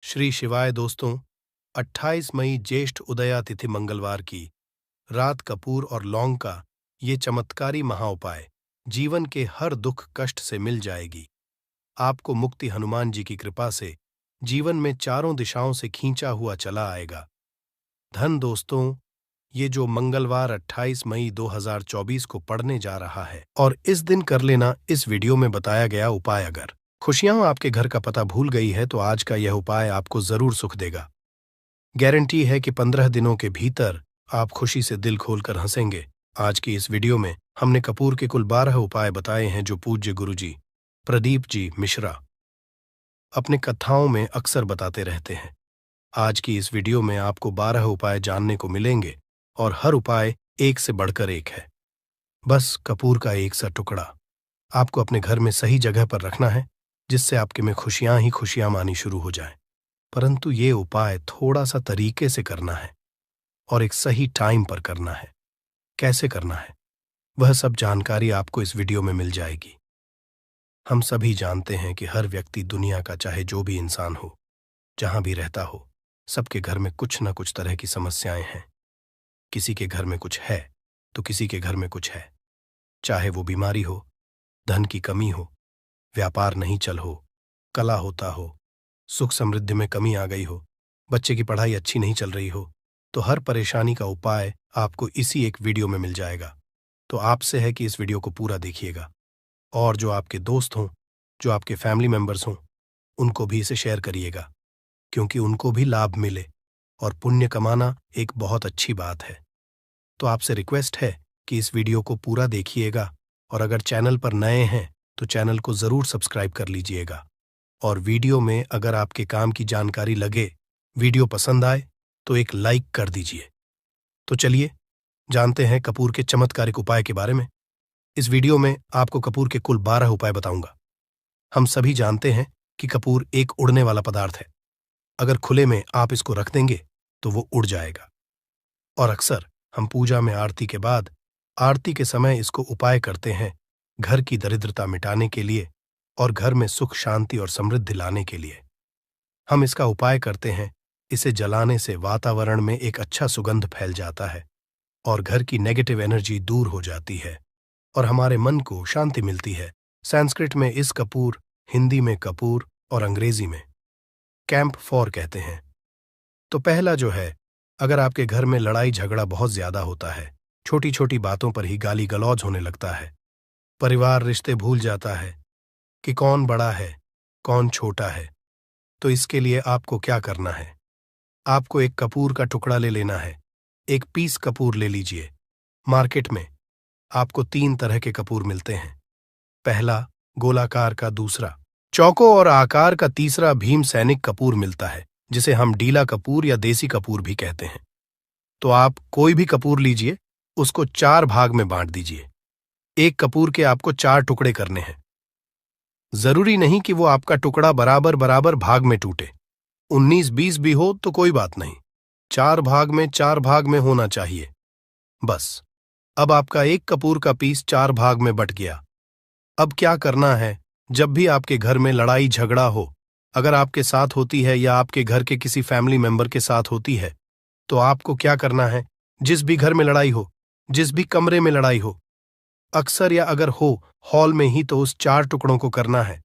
श्री शिवाय दोस्तों। 28 मई ज्येष्ठ उदया तिथि मंगलवार की रात कपूर और लौंग का ये चमत्कारी महाउपाय जीवन के हर दुख कष्ट से मिल जाएगी। आपको मुक्ति हनुमान जी की कृपा से जीवन में चारों दिशाओं से खींचा हुआ चला आएगा। धन दोस्तों, ये जो मंगलवार 28 मई 2024 को पड़ने जा रहा है और इस दिन कर लेना इस वीडियो में बताया गया उपाय। अगर खुशियां आपके घर का पता भूल गई है तो आज का यह उपाय आपको जरूर सुख देगा। गारंटी है कि 15 दिनों के भीतर आप खुशी से दिल खोलकर हंसेंगे। आज की इस वीडियो में हमने कपूर के कुल 12 उपाय बताए हैं जो पूज्य गुरुजी प्रदीप जी मिश्रा अपने कथाओं में अक्सर बताते रहते हैं। आज की इस वीडियो में आपको 12 उपाय जानने को मिलेंगे और हर उपाय एक से बढ़कर एक है। बस कपूर का एक सा टुकड़ा आपको अपने घर में सही जगह पर रखना है, जिससे आपके में खुशियां ही खुशियां आनी शुरू हो जाएं। परंतु ये उपाय थोड़ा सा तरीके से करना है और एक सही टाइम पर करना है। कैसे करना है वह सब जानकारी आपको इस वीडियो में मिल जाएगी। हम सभी जानते हैं कि हर व्यक्ति दुनिया का चाहे जो भी इंसान हो, जहां भी रहता हो, सबके घर में कुछ न कुछ तरह की समस्याएं हैं। किसी के घर में कुछ है तो किसी के घर में कुछ है। चाहे वो बीमारी हो, धन की कमी हो, व्यापार नहीं चल हो, कला होता हो, सुख समृद्धि में कमी आ गई हो, बच्चे की पढ़ाई अच्छी नहीं चल रही हो, तो हर परेशानी का उपाय आपको इसी एक वीडियो में मिल जाएगा। तो आपसे है कि इस वीडियो को पूरा देखिएगा और जो आपके दोस्त हों, जो आपके फैमिली मेंबर्स हों, उनको भी इसे शेयर करिएगा, क्योंकि उनको भी लाभ मिले और पुण्य कमाना एक बहुत अच्छी बात है। तो आपसे रिक्वेस्ट है कि इस वीडियो को पूरा देखिएगा और अगर चैनल पर नए हैं तो चैनल को जरूर सब्सक्राइब कर लीजिएगा। और वीडियो में अगर आपके काम की जानकारी लगे, वीडियो पसंद आए तो एक लाइक कर दीजिए। तो चलिए जानते हैं कपूर के चमत्कारिक उपाय के बारे में। इस वीडियो में आपको कपूर के कुल 12 उपाय बताऊंगा। हम सभी जानते हैं कि कपूर एक उड़ने वाला पदार्थ है। अगर खुले में आप इसको रख देंगे तो वो उड़ जाएगा। और अक्सर हम पूजा में आरती के बाद आरती के समय इसको उपाय करते हैं घर की दरिद्रता मिटाने के लिए और घर में सुख शांति और समृद्धि लाने के लिए। हम इसका उपाय करते हैं। इसे जलाने से वातावरण में एक अच्छा सुगंध फैल जाता है और घर की नेगेटिव एनर्जी दूर हो जाती है और हमारे मन को शांति मिलती है। संस्कृत में इस कपूर, हिंदी में कपूर और अंग्रेजी में कैंप फॉर कहते हैं। तो पहला जो है, अगर आपके घर में लड़ाई झगड़ा बहुत ज्यादा होता है, छोटी छोटी बातों पर ही गाली गलौज होने लगता है, परिवार रिश्ते भूल जाता है कि कौन बड़ा है कौन छोटा है, तो इसके लिए आपको क्या करना है? आपको एक कपूर का टुकड़ा ले लेना है। एक पीस कपूर ले लीजिए। मार्केट में आपको 3 तरह के कपूर मिलते हैं। पहला गोलाकार का, दूसरा चौको और आकार का, तीसरा भीम सैनिक कपूर मिलता है, जिसे हम डीला कपूर या देसी कपूर भी कहते हैं। तो आप कोई भी कपूर लीजिए, उसको 4 भाग में बांट दीजिए। एक कपूर के आपको 4 टुकड़े करने हैं। जरूरी नहीं कि वो आपका टुकड़ा बराबर बराबर भाग में टूटे। 19-20 भी हो तो कोई बात नहीं, 4 भाग में होना चाहिए बस। अब आपका एक कपूर का पीस 4 भाग में बट गया। अब क्या करना है? जब भी आपके घर में लड़ाई झगड़ा हो, अगर आपके साथ होती है या आपके घर के किसी फैमिली मेंबर के साथ होती है, तो आपको क्या करना है? जिस भी घर में लड़ाई हो, जिस भी कमरे में लड़ाई हो, अक्सर या अगर हो हॉल में ही, तो उस 4 टुकड़ों को करना है।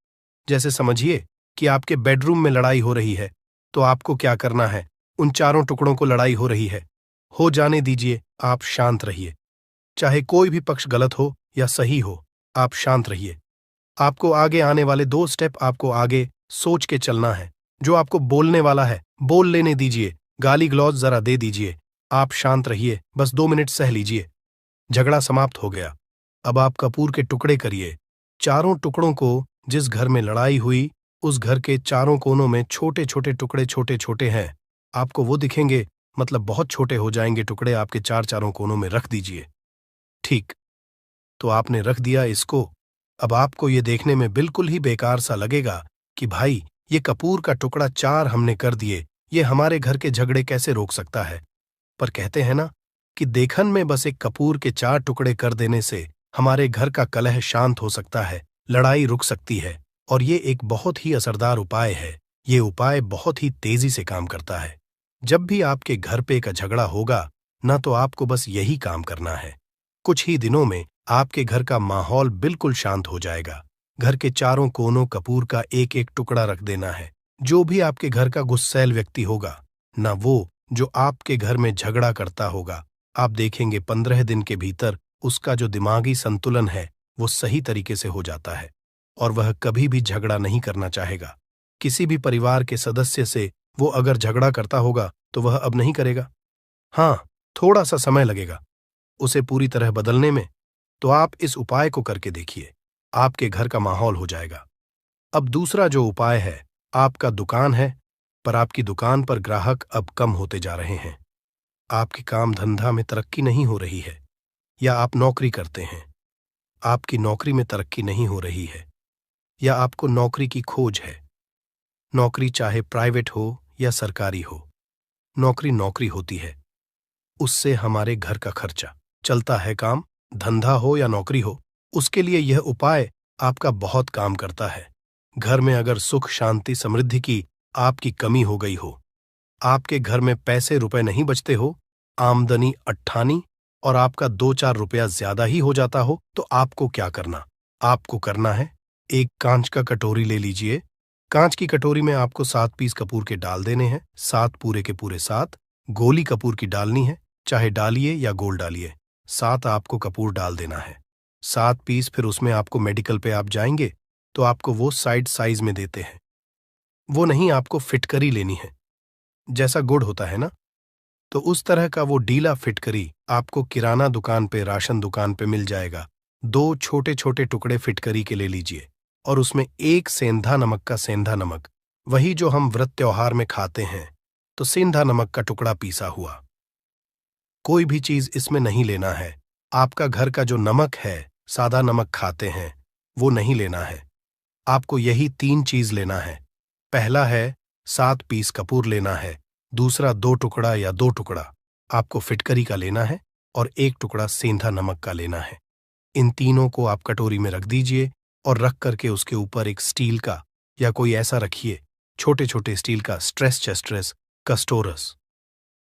जैसे समझिए कि आपके बेडरूम में लड़ाई हो रही है, तो आपको क्या करना है? उन 4 टुकड़ों को लड़ाई हो रही है, हो जाने दीजिए, आप शांत रहिए। चाहे कोई भी पक्ष गलत हो या सही हो, आप शांत रहिए। आपको आगे आने वाले 2 स्टेप आपको आगे सोच के चलना है। जो आपको बोलने वाला है बोल लेने दीजिए, गाली गलौज जरा दे दीजिए। आप शांत रहिए, बस 2 मिनट सह लीजिए। झगड़ा समाप्त हो गया। अब आप कपूर के टुकड़े करिए। 4 टुकड़ों को जिस घर में लड़ाई हुई, उस घर के 4 कोनों में छोटे छोटे टुकड़े छोटे छोटे हैं, आपको वो दिखेंगे, मतलब बहुत छोटे हो जाएंगे टुकड़े, आपके 4 कोनों में रख दीजिए। ठीक, तो आपने रख दिया इसको। अब आपको ये देखने में बिल्कुल ही बेकार सा लगेगा कि भाई ये कपूर का टुकड़ा 4 हमने कर दिए, ये हमारे घर के झगड़े कैसे रोक सकता है? पर कहते हैं ना कि देखन में बस एक कपूर के 4 टुकड़े कर देने से हमारे घर का कलह शांत हो सकता है, लड़ाई रुक सकती है। और ये एक बहुत ही असरदार उपाय है ये उपाय बहुत ही तेजी से काम करता है। जब भी आपके घर पे का झगड़ा होगा ना, तो आपको बस यही काम करना है। कुछ ही दिनों में आपके घर का माहौल बिल्कुल शांत हो जाएगा। घर के चारों कोनों कपूर का एक एक टुकड़ा रख देना है। जो भी आपके घर का गुस्सैल व्यक्ति होगा ना, वो जो आपके घर में झगड़ा करता होगा, आप देखेंगे 15 दिन के भीतर उसका जो दिमागी संतुलन है वो सही तरीके से हो जाता है और वह कभी भी झगड़ा नहीं करना चाहेगा। किसी भी परिवार के सदस्य से वो अगर झगड़ा करता होगा तो वह अब नहीं करेगा। हाँ, थोड़ा सा समय लगेगा उसे पूरी तरह बदलने में, तो आप इस उपाय को करके देखिए, आपके घर का माहौल हो जाएगा। अब दूसरा जो उपाय है, आपका दुकान है, पर आपकी दुकान पर ग्राहक अब कम होते जा रहे हैं। आपके काम धंधा में तरक्की नहीं हो रही है, या आप नौकरी करते हैं, आपकी नौकरी में तरक्की नहीं हो रही है, या आपको नौकरी की खोज है। नौकरी चाहे प्राइवेट हो या सरकारी हो, नौकरी नौकरी होती है, उससे हमारे घर का खर्चा चलता है। काम धंधा हो या नौकरी हो, उसके लिए यह उपाय आपका बहुत काम करता है। घर में अगर सुख शांति समृद्धि की आपकी कमी हो गई हो, आपके घर में पैसे रुपए नहीं बचते हो, आमदनी अट्ठानी और आपका 2-4 रुपया ज्यादा ही हो जाता हो, तो आपको क्या करना? आपको करना है, एक कांच का कटोरी ले लीजिए। कांच की कटोरी में आपको 7 पीस कपूर के डाल देने हैं, 7 पूरे के पूरे 7। गोली कपूर की डालनी है, चाहे डालिए या गोल डालिए। 7 आपको कपूर डाल देना है, 7 पीस। फिर उसमें आपको मेडिकल पे आप जाएंगे तो आपको वो साइड साइज में देते हैं, वो नहीं, आपको फिटकरी लेनी है। जैसा गुड़ होता है ना, तो उस तरह का वो डीला फिटकरी आपको किराना दुकान पे, राशन दुकान पे मिल जाएगा। 2 छोटे छोटे टुकड़े फिटकरी के ले लीजिए और उसमें 1 सेंधा नमक का, सेंधा नमक वही जो हम व्रत त्योहार में खाते हैं, तो सेंधा नमक का टुकड़ा पीसा हुआ। कोई भी चीज इसमें नहीं लेना है। आपका घर का जो नमक है, सादा नमक खाते हैं, वो नहीं लेना है। आपको यही 3 चीज लेना है। पहला है 7 पीस कपूर लेना है, दूसरा 2 टुकड़ा या 2 टुकड़ा आपको फिटकरी का लेना है और 1 टुकड़ा सेंधा नमक का लेना है। इन तीनों को आप कटोरी में रख दीजिए और रख करके उसके ऊपर एक स्टील का या कोई ऐसा रखिए, छोटे छोटे स्टील का स्ट्रेस चेस्ट्रेस कस्टोरस।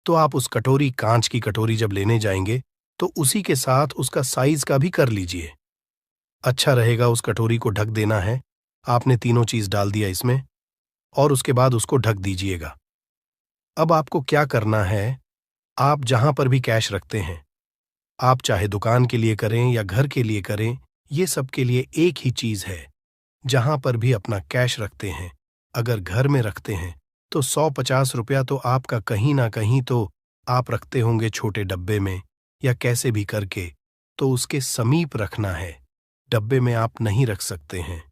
तो आप उस कटोरी, कांच की कटोरी जब लेने जाएंगे तो उसी के साथ उसका साइज का भी कर लीजिए। अच्छा रहेगा, उस कटोरी को ढक देना है। आपने तीनों चीज डाल दिया इसमें और उसके बाद उसको ढक दीजिएगा। अब आपको क्या करना है, आप जहां पर भी कैश रखते हैं, आप चाहे दुकान के लिए करें या घर के लिए करें, ये सब के लिए एक ही चीज है। जहां पर भी अपना कैश रखते हैं, अगर घर में रखते हैं तो 100-50 रुपया तो आपका कहीं ना कहीं तो आप रखते होंगे छोटे डब्बे में या कैसे भी करके, तो उसके समीप रखना है। डब्बे में आप नहीं रख सकते हैं,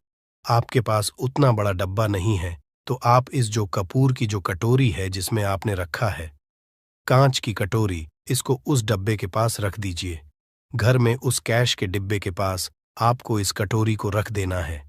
आपके पास उतना बड़ा डब्बा नहीं है, तो आप इस जो कपूर की जो कटोरी है जिसमें आपने रखा है, कांच की कटोरी, इसको उस डब्बे के पास रख दीजिए। घर में उस कैश के डिब्बे के पास आपको इस कटोरी को रख देना है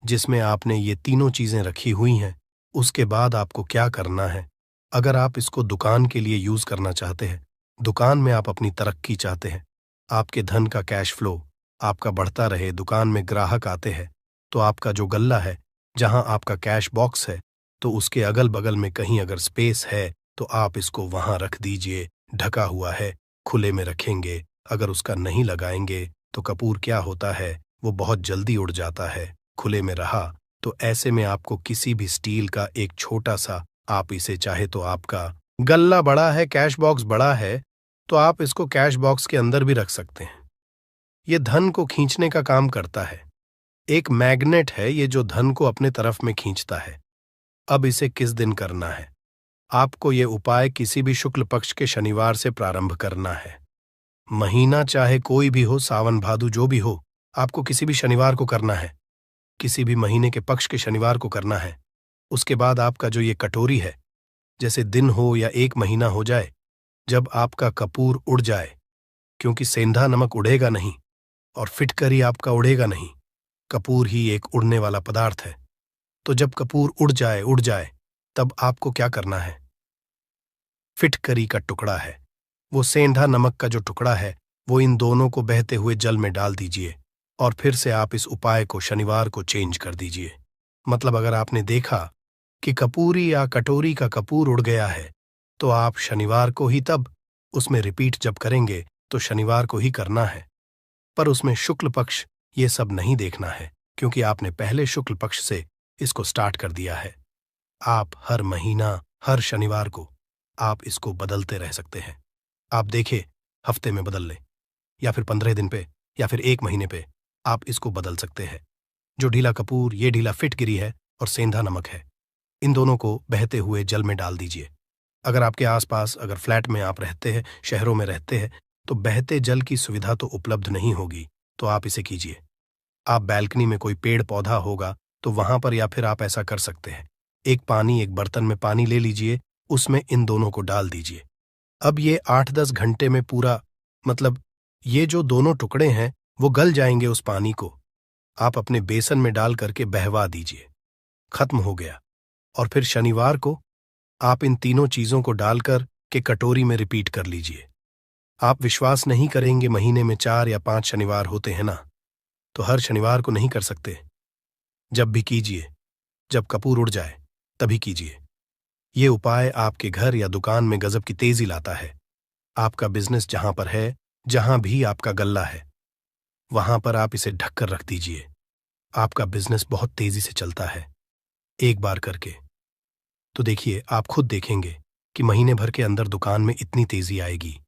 जिसमें आपने ये तीनों चीजें रखी हुई हैं। उसके बाद आपको क्या करना है, अगर आप इसको दुकान के लिए यूज करना चाहते हैं, दुकान में आप अपनी तरक्की चाहते हैं, आपके धन का कैश फ्लो आपका बढ़ता रहे, दुकान में ग्राहक आते हैं, तो आपका जो गल्ला है, जहां आपका कैश बॉक्स है, तो उसके अगल बगल में कहीं अगर स्पेस है तो आप इसको वहां रख दीजिए। ढका हुआ है, खुले में रखेंगे। अगर उसका नहीं लगाएंगे तो कपूर क्या होता है, वो बहुत जल्दी उड़ जाता है। खुले में रहा तो ऐसे में आपको किसी भी स्टील का एक छोटा सा, आप इसे चाहे तो आपका गल्ला बड़ा है, कैश बॉक्स बड़ा है, तो आप इसको कैश बॉक्स के अंदर भी रख सकते हैं। ये धन को खींचने का काम करता है, एक मैग्नेट है ये जो धन को अपने तरफ में खींचता है। अब इसे किस दिन करना है, आपको ये उपाय किसी भी शुक्ल पक्ष के शनिवार से प्रारंभ करना है। महीना चाहे कोई भी हो, सावन भादु जो भी हो, आपको किसी भी शनिवार को करना है, किसी भी महीने के पक्ष के शनिवार को करना है। उसके बाद आपका जो ये कटोरी है, जैसे दिन हो या 1 महीना हो जाए, जब आपका कपूर उड़ जाए, क्योंकि सेंधा नमक उड़ेगा नहीं और फिटकरी आपका उड़ेगा नहीं, कपूर ही एक उड़ने वाला पदार्थ है। तो जब कपूर उड़ जाए तब आपको क्या करना है, फिटकरी का टुकड़ा है, वो सेंधा नमक का जो टुकड़ा है, वो इन दोनों को बहते हुए जल में डाल दीजिए और फिर से आप इस उपाय को शनिवार को चेंज कर दीजिए। मतलब अगर आपने देखा कि कपूरी या कटोरी का कपूर उड़ गया है, तो आप शनिवार को ही तब उसमें रिपीट जब करेंगे तो शनिवार को ही करना है। पर उसमें शुक्ल पक्ष ये सब नहीं देखना है, क्योंकि आपने पहले शुक्ल पक्ष से इसको स्टार्ट कर दिया है। आप हर महीना, हर शनिवार को आप इसको बदलते रह सकते हैं। आप देखिए, हफ्ते में बदल लें, या फिर 15 दिन पे, या फिर 1 महीने पे आप इसको बदल सकते हैं। जो ढीला कपूर, ये ढीला फिटगिरी है और सेंधा नमक है, इन दोनों को बहते हुए जल में डाल दीजिए। अगर आपके आसपास, अगर फ्लैट में आप रहते हैं, शहरों में रहते हैं, तो बहते जल की सुविधा तो उपलब्ध नहीं होगी, तो आप इसे कीजिए। आप बैल्कनी में कोई पेड़ पौधा होगा तो वहां पर, या फिर आप ऐसा कर सकते हैं, एक बर्तन में पानी ले लीजिए, उसमें इन दोनों को डाल दीजिए। अब ये 8-10 घंटे में पूरा, मतलब ये जो दोनों टुकड़े हैं वो गल जाएंगे। उस पानी को आप अपने बेसन में डाल करके बहवा दीजिए। खत्म हो गया। और फिर शनिवार को आप इन तीनों चीजों को डालकर के कटोरी में रिपीट कर लीजिए। आप विश्वास नहीं करेंगे, महीने में 4 या 5 शनिवार होते हैं ना, तो हर शनिवार को नहीं कर सकते। जब भी कीजिए, जब कपूर उड़ जाए तभी कीजिए। ये उपाय आपके घर या दुकान में गजब की तेजी लाता है। आपका बिजनेस जहां पर है, जहां भी आपका गल्ला है, वहां पर आप इसे ढककर रख दीजिए। आपका बिजनेस बहुत तेजी से चलता है एक बार करके। तो देखिए, आप खुद देखेंगे कि महीने भर के अंदर दुकान में इतनी तेजी आएगी,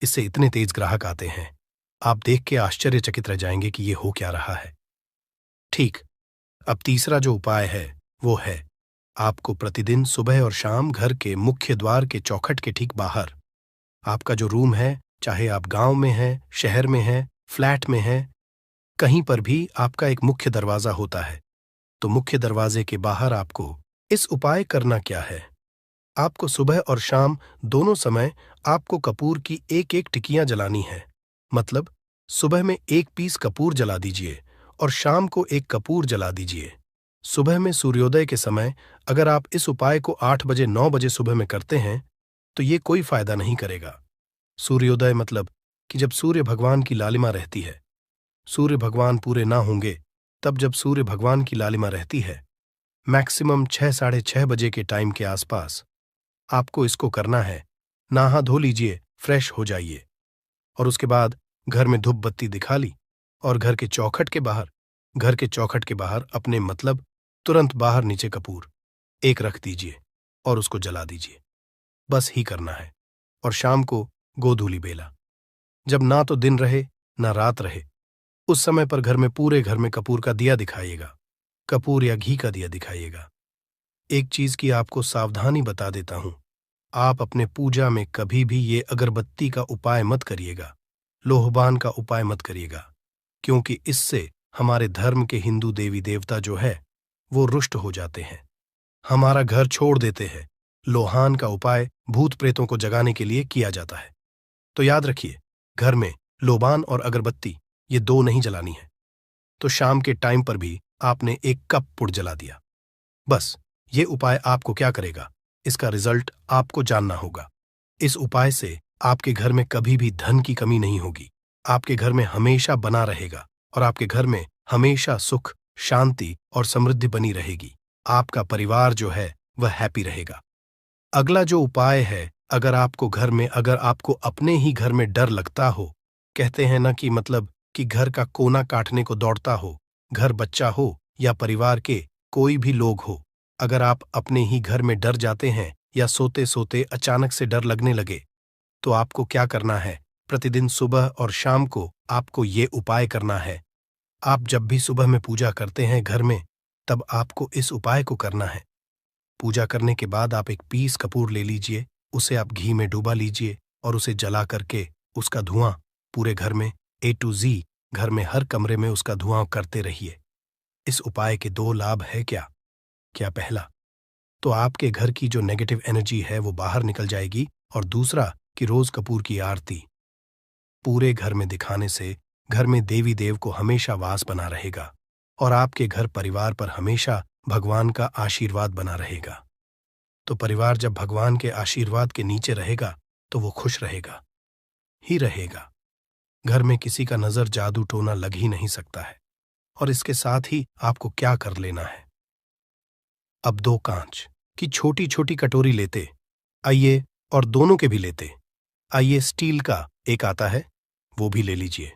इससे इतने तेज ग्राहक आते हैं। आप देख के आश्चर्यचकित रह जाएंगे कि ये हो क्या रहा है। ठीक। अब तीसरा जो उपाय है वो है, आपको प्रतिदिन सुबह और शाम घर के मुख्य द्वार के चौखट के ठीक बाहर, आपका जो रूम है, चाहे आप गांव में हैं, शहर में हैं, फ्लैट में हैं, कहीं पर भी आपका एक मुख्य दरवाजा होता है। तो मुख्य दरवाजे के बाहर आपको इस उपाय करना क्या है। आपको सुबह और शाम दोनों समय आपको कपूर की 1-1 टिकियां जलानी है। मतलब सुबह में 1 पीस कपूर जला दीजिए और शाम को 1 कपूर जला दीजिए। सुबह में सूर्योदय के समय अगर आप इस उपाय को 8 बजे 9 बजे सुबह में करते हैं तो ये कोई फायदा नहीं करेगा। सूर्योदय मतलब कि जब सूर्य भगवान की लालिमा रहती है। सूर्य भगवान पूरे ना होंगे तब जब सूर्य भगवान की लालिमा रहती है, मैक्सिमम 6 साढ़े 6 बजे के टाइम के आसपास आपको इसको करना है। नहा धो लीजिए, फ्रेश हो जाइए, और उसके बाद घर में धूप बत्ती दिखा ली और घर के चौखट के बाहर अपने, मतलब तुरंत बाहर नीचे कपूर 1 रख दीजिए और उसको जला दीजिए। बस ही करना है। और शाम को गोधूली बेला, जब ना तो दिन रहे ना रात रहे, उस समय पर घर में, पूरे घर में कपूर का दिया दिखाइएगा। कपूर या घी का दिया दिखाइएगा। एक चीज की आपको सावधानी बता देता हूं, आप अपने पूजा में कभी भी ये अगरबत्ती का उपाय मत करिएगा, लोहबान का उपाय मत करिएगा, क्योंकि इससे हमारे धर्म के हिंदू देवी देवता जो है वो रुष्ट हो जाते हैं, हमारा घर छोड़ देते हैं। लोहान का उपाय भूत प्रेतों को जगाने के लिए किया जाता है। तो याद रखिए, घर में लोबान और अगरबत्ती ये 2 नहीं जलानी है। तो शाम के टाइम पर भी आपने 1 कप पुड़ जला दिया। बस ये उपाय आपको क्या करेगा, इसका रिजल्ट आपको जानना होगा। इस उपाय से आपके घर में कभी भी धन की कमी नहीं होगी, आपके घर में हमेशा बना रहेगा और आपके घर में हमेशा सुख, शांति और समृद्धि बनी रहेगी। आपका परिवार जो है वह हैप्पी रहेगा। अगला जो उपाय है, अगर आपको अपने ही घर में डर लगता हो, कहते हैं ना कि मतलब कि घर का कोना काटने को दौड़ता हो, घर बच्चा हो या परिवार के कोई भी लोग हो, अगर आप अपने ही घर में डर जाते हैं या सोते सोते अचानक से डर लगने लगे, तो आपको क्या करना है, प्रतिदिन सुबह और शाम को आपको ये उपाय करना है। आप जब भी सुबह में पूजा करते हैं घर में, तब आपको इस उपाय को करना है। पूजा करने के बाद आप 1 पीस कपूर ले लीजिए, उसे आप घी में डुबा लीजिए और उसे जला करके उसका धुआं पूरे घर में A to Z, घर में हर कमरे में उसका धुआं करते रहिए। इस उपाय के 2 लाभ है क्या? पहला तो आपके घर की जो नेगेटिव एनर्जी है वो बाहर निकल जाएगी, और दूसरा कि रोज कपूर की आरती पूरे घर में दिखाने से घर में देवी देव को हमेशा वास बना रहेगा और आपके घर परिवार पर हमेशा भगवान का आशीर्वाद बना रहेगा। तो परिवार जब भगवान के आशीर्वाद के नीचे रहेगा तो वो खुश रहेगा ही रहेगा। घर में किसी का नजर जादू टोना लग ही नहीं सकता है। और इसके साथ ही आपको क्या कर लेना है, अब 2 कांच कि छोटी छोटी कटोरी लेते, आइए, और दोनों के भी लेते, आइए, स्टील का एक आता है, वो भी ले लीजिए।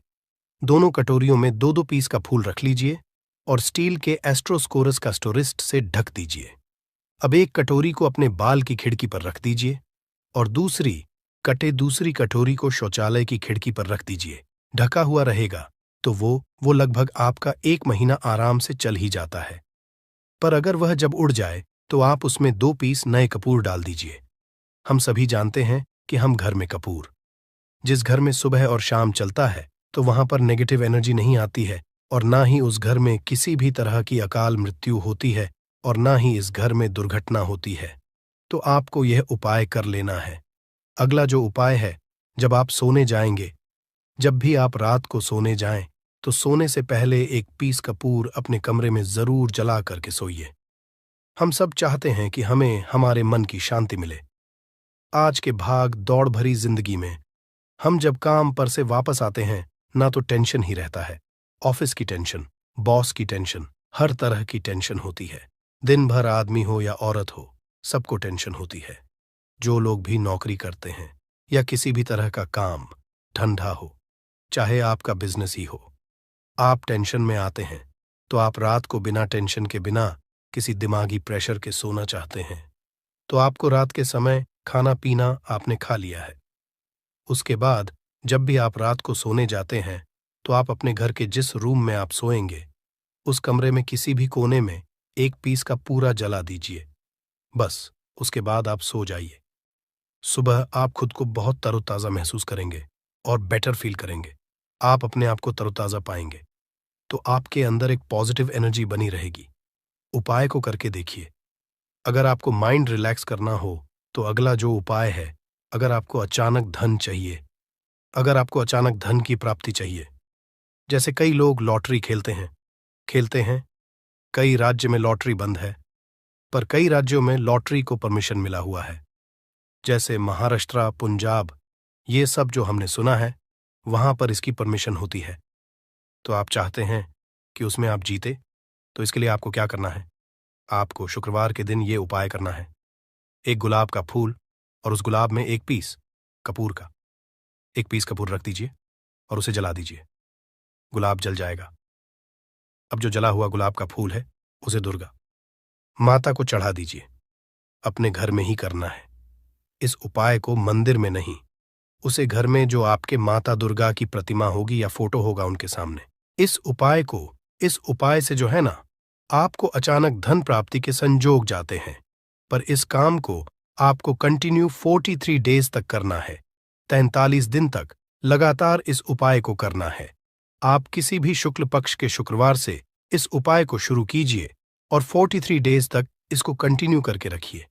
दोनों कटोरियों में दो दो पीस का फूल रख लीजिए और स्टील के एस्ट्रोस्कोरस का स्टोरिस्ट से ढक दीजिए। अब एक कटोरी को अपने बाल की खिड़की पर रख दीजिए और दूसरी कटोरी को शौचालय की खिड़की पर रख दीजिए। ढका हुआ रहेगा तो वो लगभग आपका 1 महीना आराम से चल ही जाता है। पर अगर वह जब उड़ जाए तो आप उसमें 2 पीस नए कपूर डाल दीजिए। हम सभी जानते हैं कि हम घर में कपूर, जिस घर में सुबह और शाम चलता है तो वहां पर नेगेटिव एनर्जी नहीं आती है और ना ही उस घर में किसी भी तरह की अकाल मृत्यु होती है और ना ही इस घर में दुर्घटना होती है। तो आपको यह उपाय कर लेना है। अगला जो उपाय है, जब आप सोने जाएंगे, जब भी आप रात को सोने जाएं, तो सोने से पहले 1 पीस कपूर अपने कमरे में जरूर जला करके सोइए। हम सब चाहते हैं कि हमें हमारे मन की शांति मिले। आज के भाग दौड़ भरी जिंदगी में हम जब काम पर से वापस आते हैं, ना तो टेंशन ही रहता है। ऑफिस की टेंशन, बॉस की टेंशन, हर तरह की टेंशन होती है। दिन भर आदमी हो या औरत हो, सबको टेंशन होती है। जो लोग भी नौकरी करते हैं या किसी भी तरह का काम धंधा हो, चाहे आपका बिजनेस ही हो, आप टेंशन में आते हैं तो आप रात को बिना टेंशन के, बिना किसी दिमागी प्रेशर के सोना चाहते हैं। तो आपको रात के समय खाना पीना आपने खा लिया है। उसके बाद जब भी आप रात को सोने जाते हैं तो आप अपने घर के जिस रूम में आप सोएंगे, उस कमरे में किसी भी कोने में 1 पीस का पूरा जला दीजिए। बस उसके बाद आप सो जाइए। सुबह आप खुद को बहुत तरोताज़ा महसूस करेंगे और बेटर फील करेंगे। आप अपने आप को तरोताज़ा पाएंगे तो आपके अंदर एक पॉजिटिव एनर्जी बनी रहेगी। उपाय को करके देखिए। अगर आपको माइंड रिलैक्स करना हो तो अगला जो उपाय है, अगर आपको अचानक धन चाहिए, अगर आपको अचानक धन की प्राप्ति चाहिए, जैसे कई लोग लॉटरी खेलते हैं, कई राज्य में लॉटरी बंद है, पर कई राज्यों में लॉटरी को परमिशन मिला हुआ है, जैसे महाराष्ट्र, पंजाब, ये सब जो हमने सुना है, वहां पर इसकी परमिशन होती है। तो आप चाहते हैं कि उसमें आप जीते, तो इसके लिए आपको क्या करना है? आपको शुक्रवार के दिन ये उपाय करना है। 1 गुलाब का फूल और उस गुलाब में 1 पीस कपूर का, 1 पीस कपूर रख दीजिए और उसे जला दीजिए। गुलाब जल जाएगा। अब जो जला हुआ गुलाब का फूल है, उसे दुर्गा माता को चढ़ा दीजिए। अपने घर में ही करना है। इस उपाय को मंदिर में नहीं, उसे घर में जो आपके माता दुर्गा की प्रतिमा होगी या फोटो होगा उनके सामने। इस उपाय से जो है ना, आपको अचानक धन प्राप्ति के संजोग जाते हैं। पर इस काम को आपको कंटिन्यू 43 डेज तक करना है। 43 दिन तक लगातार इस उपाय को करना है। आप किसी भी शुक्ल पक्ष के शुक्रवार से इस उपाय को शुरू कीजिए और 43 डेज तक इसको कंटिन्यू करके रखिए।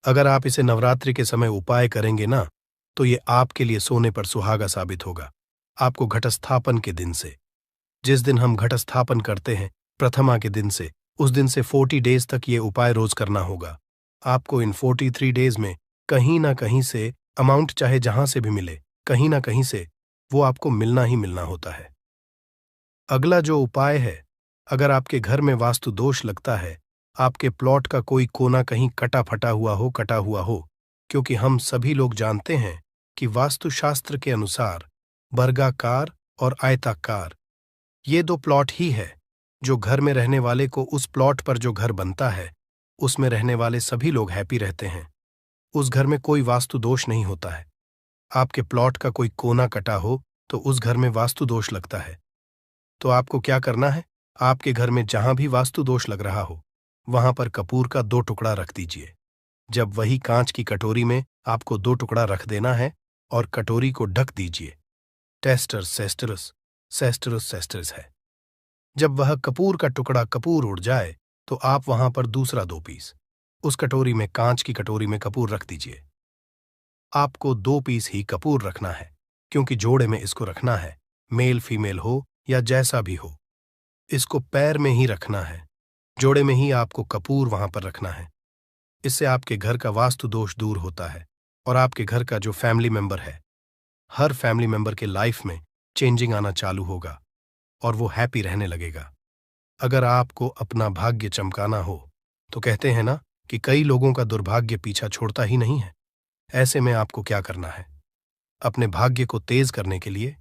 अगर आप इसे नवरात्रि के समय उपाय करेंगे ना, तो ये आपके लिए सोने पर सुहागा साबित होगा। आपको घटस्थापन के दिन से, जिस दिन हम घटस्थापन करते हैं, प्रथमा के दिन से, उस दिन से 40 डेज तक ये उपाय रोज करना होगा। आपको इन 43 डेज में कहीं ना कहीं से अमाउंट, चाहे जहां से भी मिले, कहीं ना कहीं से वो आपको मिलना ही मिलना होता है। अगला जो उपाय है, अगर आपके घर में वास्तु दोष लगता है, आपके प्लॉट का कोई कोना कहीं कटा हुआ हो, क्योंकि हम सभी लोग जानते हैं कि वास्तुशास्त्र के अनुसार वर्गाकार और आयताकार, ये 2 प्लॉट ही है जो घर में रहने वाले को, उस प्लॉट पर जो घर बनता है, उसमें रहने वाले सभी लोग हैप्पी रहते हैं। उस घर में कोई वास्तु दोष नहीं होता है। आपके प्लॉट का कोई कोना कटा हो तो उस घर में वास्तु दोष लगता है। तो आपको क्या करना है? आपके घर में जहां भी वास्तु दोष लग रहा हो, वहां पर कपूर का 2 टुकड़ा रख दीजिए। जब वही कांच की कटोरी में आपको 2 टुकड़ा रख देना है और कटोरी को ढक दीजिए। टेस्टर सेस्टरस है। जब वह कपूर का टुकड़ा कपूर उड़ जाए तो आप वहां पर दूसरा 2 पीस उस कटोरी में, कांच की कटोरी में कपूर रख दीजिए। आपको 2 पीस ही कपूर रखना है, क्योंकि जोड़े में इसको रखना है, मेल फीमेल हो या जैसा भी हो, इसको पैर में ही रखना है, जोड़े में ही आपको कपूर वहां पर रखना है। इससे आपके घर का वास्तु दोष दूर होता है और आपके घर का जो फैमिली मेंबर है, हर फैमिली मेंबर के लाइफ में चेंजिंग आना चालू होगा और वो हैप्पी रहने लगेगा। अगर आपको अपना भाग्य चमकाना हो तो कहते हैं ना कि कई लोगों का दुर्भाग्य पीछा छोड़ता ही नहीं है। ऐसे में आपको क्या करना है? अपने भाग्य को तेज करने के लिए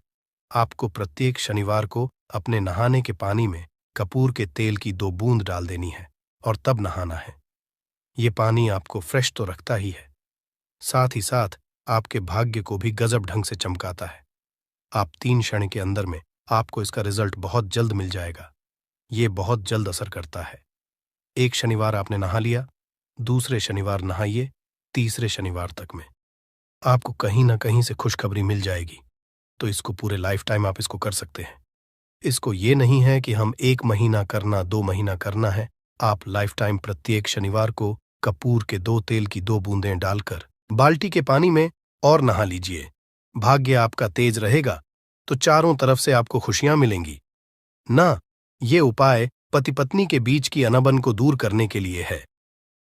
आपको प्रत्येक शनिवार को अपने नहाने के पानी में कपूर के तेल की 2 बूंद डाल देनी है और तब नहाना है। ये पानी आपको फ्रेश तो रखता ही है, साथ ही साथ आपके भाग्य को भी गजब ढंग से चमकाता है। आप 3 क्षण के अंदर में आपको इसका रिजल्ट बहुत जल्द मिल जाएगा। ये बहुत जल्द असर करता है। एक शनिवार आपने नहा लिया, दूसरे शनिवार नहाइए, तीसरे शनिवार तक में आपको कहीं ना कहीं से खुशखबरी मिल जाएगी। तो इसको पूरे लाइफ टाइम आप इसको कर सकते हैं। इसको ये नहीं है कि हम 1 महीना करना, 2 महीना करना है। आप लाइफ टाइम प्रत्येक शनिवार को कपूर के 2 तेल की 2 बूंदें डालकर बाल्टी के पानी में और नहा लीजिए। भाग्य आपका तेज रहेगा तो चारों तरफ से आपको खुशियां मिलेंगी ना। ये उपाय पति पत्नी के बीच की अनबन को दूर करने के लिए है।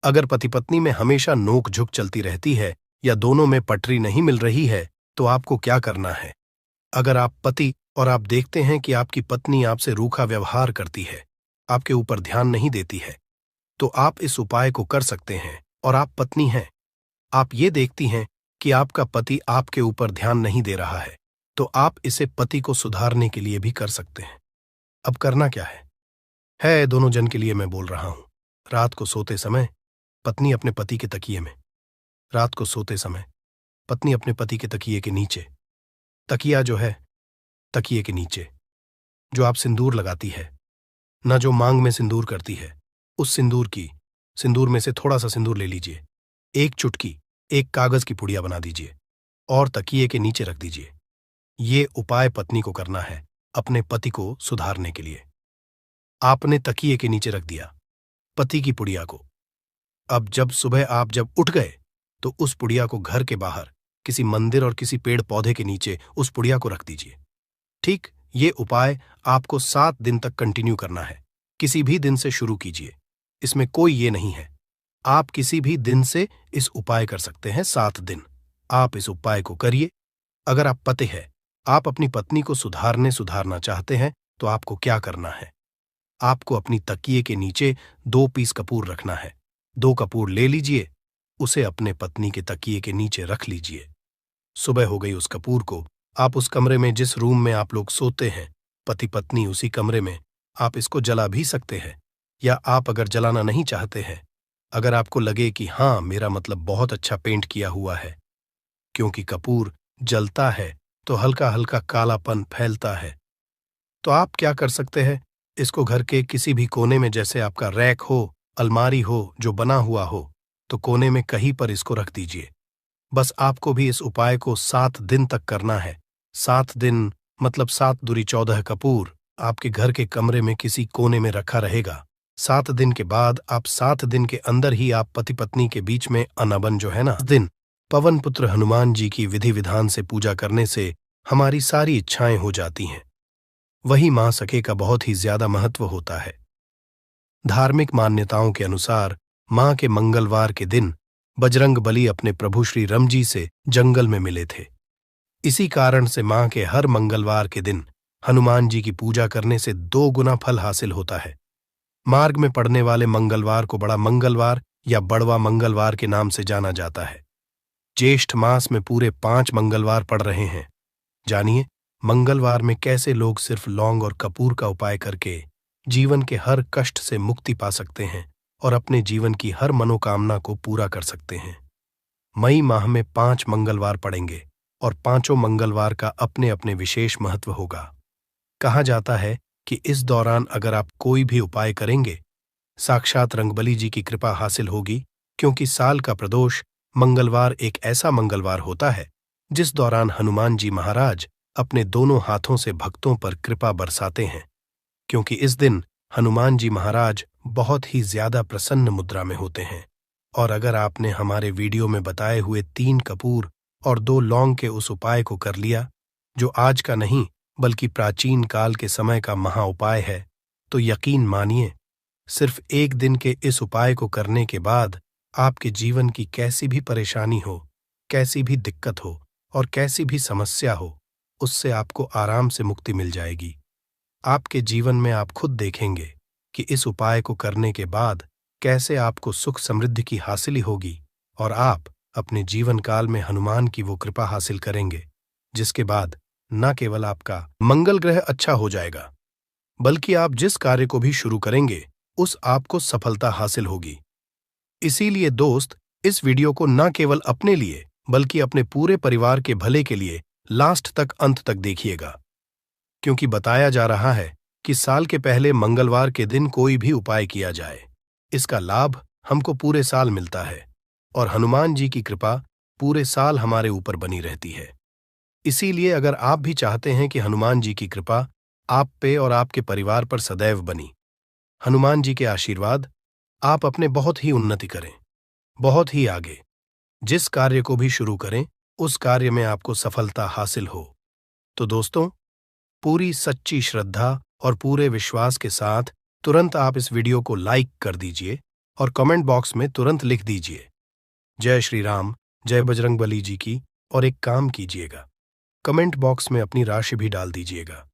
अगर पति पत्नी में हमेशा नोक झुक चलती रहती है या दोनों में पटरी नहीं मिल रही है तो आपको क्या करना है? अगर आप पति और आप देखते हैं कि आपकी पत्नी आपसे रूखा व्यवहार करती है, आपके ऊपर ध्यान नहीं देती है, तो आप इस उपाय को कर सकते हैं। और आप पत्नी हैं, आप ये देखती हैं कि आपका पति आपके ऊपर ध्यान नहीं दे रहा है, तो आप इसे पति को सुधारने के लिए भी कर सकते हैं। अब करना क्या है दोनों जन के लिए मैं बोल रहा हूं। रात को सोते समय पत्नी अपने पति के तकिए में, रात को सोते समय पत्नी अपने पति के तकिए के नीचे, तकिया जो है तकिए के नीचे जो आप सिंदूर लगाती है ना, जो मांग में सिंदूर करती है, उस सिंदूर में से थोड़ा सा सिंदूर ले लीजिए, एक चुटकी एक कागज की पुड़िया बना दीजिए और तकिए के नीचे रख दीजिए। ये उपाय पत्नी को करना है अपने पति को सुधारने के लिए। आपने तकिए के नीचे रख दिया पति की पुड़िया को। अब जब सुबह आप जब उठ गए तो उस पुड़िया को घर के बाहर किसी मंदिर और किसी पेड़ पौधे के नीचे उस पुड़िया को रख दीजिए। ठीक, ये उपाय आपको 7 दिन तक कंटिन्यू करना है। किसी भी दिन से शुरू कीजिए, इसमें कोई ये नहीं है। आप किसी भी दिन से इस उपाय कर सकते हैं। 7 दिन आप इस उपाय को करिए। अगर आप पति हैं, आप अपनी पत्नी को सुधारना चाहते हैं तो आपको क्या करना है? आपको अपनी तकिए के नीचे 2 पीस कपूर रखना है। 2 कपूर ले लीजिए, उसे अपने पत्नी के तकिए के नीचे रख लीजिए। सुबह हो गई, उस कपूर को आप उस कमरे में जिस रूम में आप लोग सोते हैं, पति पत्नी उसी कमरे में आप इसको जला भी सकते हैं। या आप अगर जलाना नहीं चाहते हैं, अगर आपको लगे कि हाँ मेरा मतलब बहुत अच्छा पेंट किया हुआ है, क्योंकि कपूर जलता है तो हल्का हल्का कालापन फैलता है, तो आप क्या कर सकते हैं? इसको घर के किसी भी कोने में, जैसे आपका रैक हो, अलमारी हो जो बना हुआ हो, तो कोने में कहीं पर इसको रख दीजिए। बस आपको भी इस उपाय को 7 दिन तक करना है। 7 दिन मतलब 7 दूरी 14 कपूर आपके घर के कमरे में किसी कोने में रखा रहेगा। 7 दिन के बाद आप 7 दिन के अंदर ही आप पति पत्नी के बीच में अनबन जो है ना, दिन पवन पुत्र हनुमान जी की विधि विधान से पूजा करने से हमारी सारी इच्छाएं हो जाती हैं। वही मां सखे का बहुत ही ज्यादा महत्व होता है। धार्मिक मान्यताओं के अनुसार मां के मंगलवार के दिन बजरंगबली अपने प्रभु श्री राम जी से जंगल में मिले थे। इसी कारण से मां के हर मंगलवार के दिन हनुमान जी की पूजा करने से 2 गुना फल हासिल होता है। मार्ग में पड़ने वाले मंगलवार को बड़ा मंगलवार या बड़वा मंगलवार के नाम से जाना जाता है। ज्येष्ठ मास में पूरे 5 मंगलवार पड़ रहे हैं। जानिए मंगलवार में कैसे लोग सिर्फ लौंग और कपूर का उपाय करके जीवन के हर कष्ट से मुक्ति पा सकते हैं और अपने जीवन की हर मनोकामना को पूरा कर सकते हैं। मई माह में 5 मंगलवार पड़ेंगे और 5 मंगलवार का अपने अपने विशेष महत्व होगा। कहा जाता है कि इस दौरान अगर आप कोई भी उपाय करेंगे, साक्षात रंगबली जी की कृपा हासिल होगी, क्योंकि साल का प्रदोष मंगलवार एक ऐसा मंगलवार होता है जिस दौरान हनुमान जी महाराज अपने दोनों हाथों से भक्तों पर कृपा बरसाते हैं। क्योंकि इस दिन हनुमान जी महाराज बहुत ही ज्यादा प्रसन्न मुद्रा में होते हैं। और अगर आपने हमारे वीडियो में बताए हुए 3 कपूर और 2 लौंग के उस उपाय को कर लिया, जो आज का नहीं बल्कि प्राचीन काल के समय का महा उपाय है, तो यकीन मानिए सिर्फ 1 दिन के इस उपाय को करने के बाद आपके जीवन की कैसी भी परेशानी हो, कैसी भी दिक्कत हो और कैसी भी समस्या हो, उससे आपको आराम से मुक्ति मिल जाएगी। आपके जीवन में आप खुद देखेंगे कि इस उपाय को करने के बाद कैसे आपको सुख समृद्धि की हासिली होगी और आप अपने जीवन काल में हनुमान की वो कृपा हासिल करेंगे जिसके बाद न केवल आपका मंगल ग्रह अच्छा हो जाएगा, बल्कि आप जिस कार्य को भी शुरू करेंगे उस आपको सफलता हासिल होगी। इसीलिए दोस्त, इस वीडियो को न केवल अपने लिए बल्कि अपने पूरे परिवार के भले के लिए लास्ट तक अंत तक देखिएगा, क्योंकि बताया जा रहा है कि साल के पहले मंगलवार के दिन कोई भी उपाय किया जाए, इसका लाभ हमको पूरे साल मिलता है और हनुमान जी की कृपा पूरे साल हमारे ऊपर बनी रहती है। इसीलिए अगर आप भी चाहते हैं कि हनुमान जी की कृपा आप पे और आपके परिवार पर सदैव बनी, हनुमान जी के आशीर्वाद, आप अपने बहुत ही उन्नति करें, बहुत ही आगे जिस कार्य को भी शुरू करें उस कार्य में आपको सफलता हासिल हो। तो दोस्तों, पूरी सच्ची श्रद्धा और पूरे विश्वास के साथ तुरंत आप इस वीडियो को लाइक कर दीजिए और कमेंट बॉक्स में तुरंत लिख दीजिए जय श्री राम, जय बजरंगबली जी की, और एक काम कीजिएगा, कमेंट बॉक्स में अपनी राशि भी डाल दीजिएगा।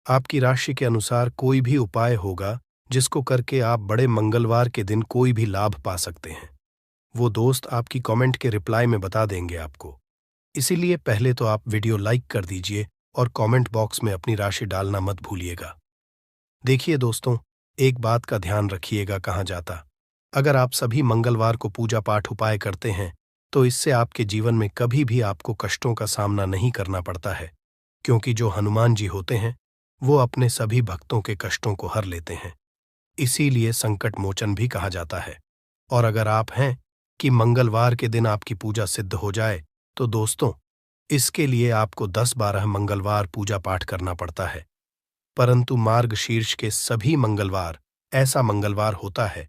आपकी राशि के अनुसार कोई भी उपाय होगा जिसको करके आप बड़े मंगलवार के दिन कोई भी लाभ पा सकते हैं, वो दोस्त आपकी कमेंट के रिप्लाई में बता देंगे आपको। इसीलिए पहले तो आप वीडियो लाइक कर दीजिए और कमेंट बॉक्स में अपनी राशि डालना मत भूलिएगा। देखिए दोस्तों, एक बात का ध्यान रखिएगा, कहा जाता, अगर आप सभी मंगलवार को पूजा पाठ उपाय करते हैं तो इससे आपके जीवन में कभी भी आपको कष्टों का सामना नहीं करना पड़ता है, क्योंकि जो हनुमान जी होते हैं वो अपने सभी भक्तों के कष्टों को हर लेते हैं। इसीलिए संकट मोचन भी कहा जाता है। और अगर आप हैं कि मंगलवार के दिन आपकी पूजा सिद्ध हो जाए तो दोस्तों, इसके लिए आपको 10-12 मंगलवार पूजा पाठ करना पड़ता है, परंतु मार्गशीर्ष के सभी मंगलवार ऐसा मंगलवार होता है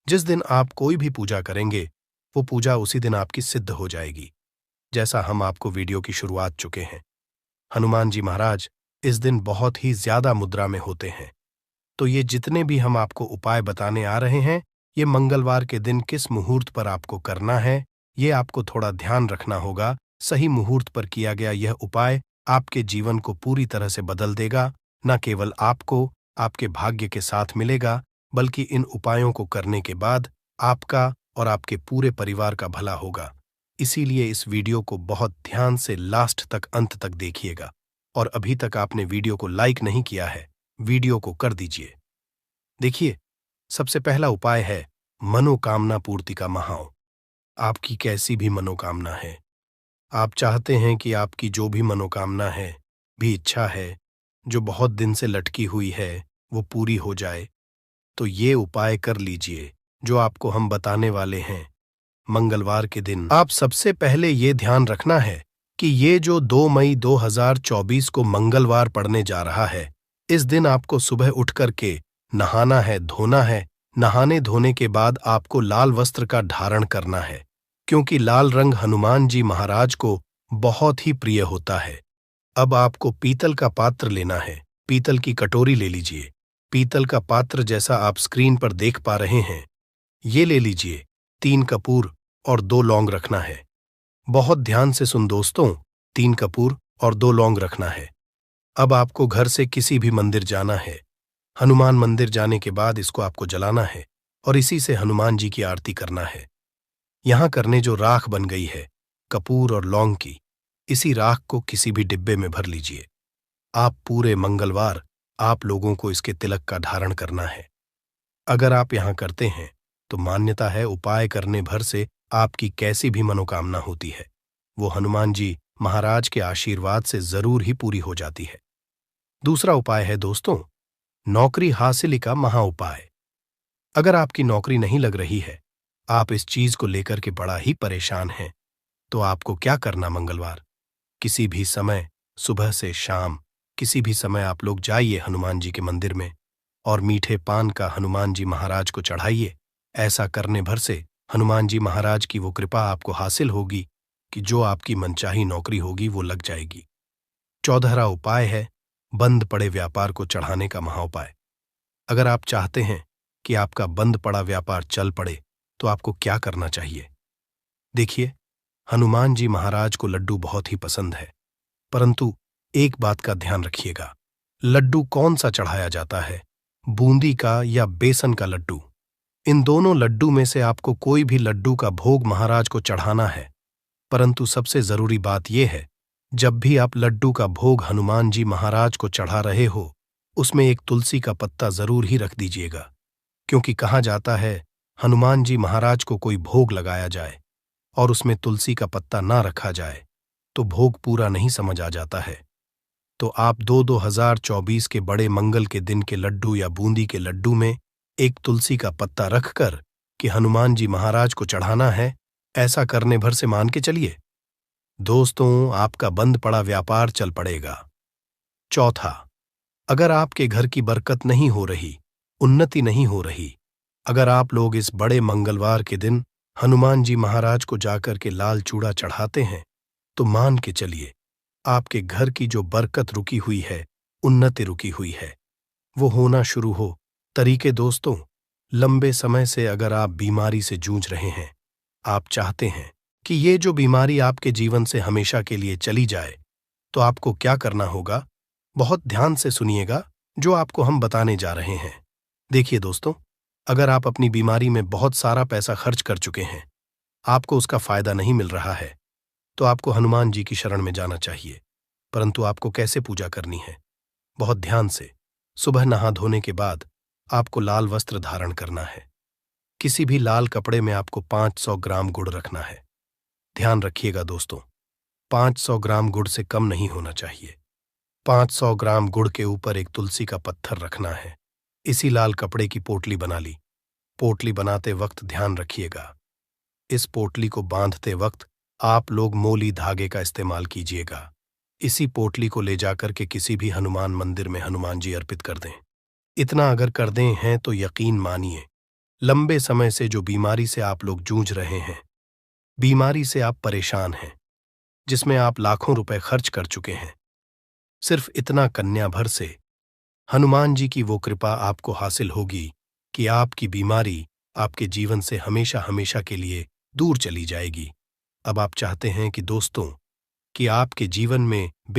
जिस दिन आप कोई भी पूजा करेंगे वो पूजा उसी दिन आपकी सिद्ध हो जाएगी। जैसा हम आपको वीडियो की शुरुआत चुके हैं, हनुमान जी महाराज इस दिन बहुत ही ज्यादा मुद्रा में होते हैं, तो ये जितने भी हम आपको उपाय बताने आ रहे हैं, ये मंगलवार के दिन किस मुहूर्त पर आपको करना है, ये आपको थोड़ा ध्यान रखना होगा। सही मुहूर्त पर किया गया यह उपाय आपके जीवन को पूरी तरह से बदल देगा। न केवल आपको आपके भाग्य के साथ मिलेगा, बल्कि इन उपायों को करने के बाद आपका और आपके पूरे परिवार का भला होगा। इसीलिए इस वीडियो को बहुत ध्यान से लास्ट तक अंत तक देखिएगा, और अभी तक आपने वीडियो को लाइक नहीं किया है, वीडियो को कर दीजिए। देखिए, सबसे पहला उपाय है मनोकामना पूर्ति का महाव। आपकी कैसी भी मनोकामना है, आप चाहते हैं कि आपकी जो भी मनोकामना है, भी इच्छा है, जो बहुत दिन से लटकी हुई है, वो पूरी हो जाए, तो ये उपाय कर लीजिए जो आपको हम बताने वाले हैं। मंगलवार के दिन आप सबसे पहले ये ध्यान रखना है कि ये जो 2 मई 2024 को मंगलवार पड़ने जा रहा है, इस दिन आपको सुबह उठ करके नहाना है, धोना है। नहाने धोने के बाद आपको लाल वस्त्र का धारण करना है, क्योंकि लाल रंग हनुमान जी महाराज को बहुत ही प्रिय होता है। अब आपको पीतल का पात्र लेना है, पीतल की कटोरी ले लीजिए। पीतल का पात्र जैसा आप स्क्रीन पर देख पा रहे हैं, ये ले लीजिए। 3 कपूर और 2 लौंग रखना है। बहुत ध्यान से सुन दोस्तों, 3 कपूर और 2 लौंग रखना है। अब आपको घर से किसी भी मंदिर जाना है, हनुमान मंदिर जाने के बाद इसको आपको जलाना है और इसी से हनुमान जी की आरती करना है। यहां करने जो राख बन गई है कपूर और लौंग की, इसी राख को किसी भी डिब्बे में भर लीजिए। आप पूरे मंगलवार आप लोगों को इसके तिलक का धारण करना है। अगर आप यहां करते हैं तो मान्यता है उपाय करने भर से आपकी कैसी भी मनोकामना होती है, वो हनुमान जी महाराज के आशीर्वाद से जरूर ही पूरी हो जाती है। दूसरा उपाय है दोस्तों, नौकरी हासिली का महाउपाय। अगर आपकी नौकरी नहीं लग रही है, आप इस चीज को लेकर के बड़ा ही परेशान हैं, तो आपको क्या करना, मंगलवार किसी भी समय, सुबह से शाम, किसी भी समय आप लोग जाइए हनुमान जी के मंदिर में और मीठे पान का हनुमान जी महाराज को चढ़ाइए। ऐसा करने भर से हनुमान जी महाराज की वो कृपा आपको हासिल होगी कि जो आपकी मनचाही नौकरी होगी वो लग जाएगी। 14वां उपाय है बंद पड़े व्यापार को चढ़ाने का महाउपाय। अगर आप चाहते हैं कि आपका बंद पड़ा व्यापार चल पड़े तो आपको क्या करना चाहिए। देखिए, हनुमान जी महाराज को लड्डू बहुत ही पसंद है, परंतु एक बात का ध्यान रखिएगा, लड्डू कौन सा चढ़ाया जाता है, बूंदी का या बेसन का लड्डू। इन दोनों लड्डू में से आपको कोई भी लड्डू का भोग महाराज को चढ़ाना है। परंतु सबसे जरूरी बात यह है, जब भी आप लड्डू का भोग हनुमान जी महाराज को चढ़ा रहे हो, उसमें एक तुलसी का पत्ता जरूर ही रख दीजिएगा। क्योंकि कहा जाता है, हनुमान जी महाराज को कोई भोग लगाया जाए और उसमें तुलसी का पत्ता ना रखा जाए तो भोग पूरा नहीं समझ आ जाता है। तो आप 2024 के बड़े मंगल के दिन के लड्डू या बूंदी के लड्डू में एक तुलसी का पत्ता रखकर कि हनुमान जी महाराज को चढ़ाना है, ऐसा करने भर से मान के चलिए दोस्तों, आपका बंद पड़ा व्यापार चल पड़ेगा। चौथा, अगर आपके घर की बरकत नहीं हो रही, उन्नति नहीं हो रही, अगर आप लोग इस बड़े मंगलवार के दिन हनुमान जी महाराज को जाकर के लाल चूड़ा चढ़ाते हैं, तो मान के चलिए आपके घर की जो बरकत रुकी हुई है, उन्नति रुकी हुई है, वो होना शुरू हो। तरीके दोस्तों, लंबे समय से अगर आप बीमारी से जूझ रहे हैं, आप चाहते हैं कि ये जो बीमारी आपके जीवन से हमेशा के लिए चली जाए, तो आपको क्या करना होगा, बहुत ध्यान से सुनिएगा जो आपको हम बताने जा रहे हैं। देखिए दोस्तों, अगर आप अपनी बीमारी में बहुत सारा पैसा खर्च कर चुके हैं, आपको उसका फायदा नहीं मिल रहा है, तो आपको हनुमान जी की शरण में जाना चाहिए। परंतु आपको कैसे पूजा करनी है, बहुत ध्यान से। सुबह नहा धोने के बाद आपको लाल वस्त्र धारण करना है। किसी भी लाल कपड़े में आपको 500 ग्राम गुड़ रखना है। ध्यान रखिएगा दोस्तों, 500 ग्राम गुड़ से कम नहीं होना चाहिए। 500 ग्राम गुड़ के ऊपर एक तुलसी का पत्थर रखना है। इसी लाल कपड़े की पोटली बना ली। पोटली बनाते वक्त ध्यान रखिएगा, इस पोटली को बांधते वक्त आप लोग मोली धागे का इस्तेमाल कीजिएगा। इसी पोटली को ले जाकर के किसी भी हनुमान मंदिर में हनुमान जी अर्पित कर दें। इतना अगर कर दें हैं तो यकीन मानिए, लंबे समय से जो बीमारी से आप लोग जूझ रहे हैं, बीमारी से आप परेशान हैं, जिसमें आप लाखों रुपए खर्च कर चुके हैं, सिर्फ इतना कन्या भर से हनुमान जी की वो कृपा आपको हासिल होगी कि आपकी बीमारी आपके जीवन से हमेशा हमेशा के लिए दूर चली जाएगी। अब आप चाहते हैं कि दोस्तों, कि आपके जीवन में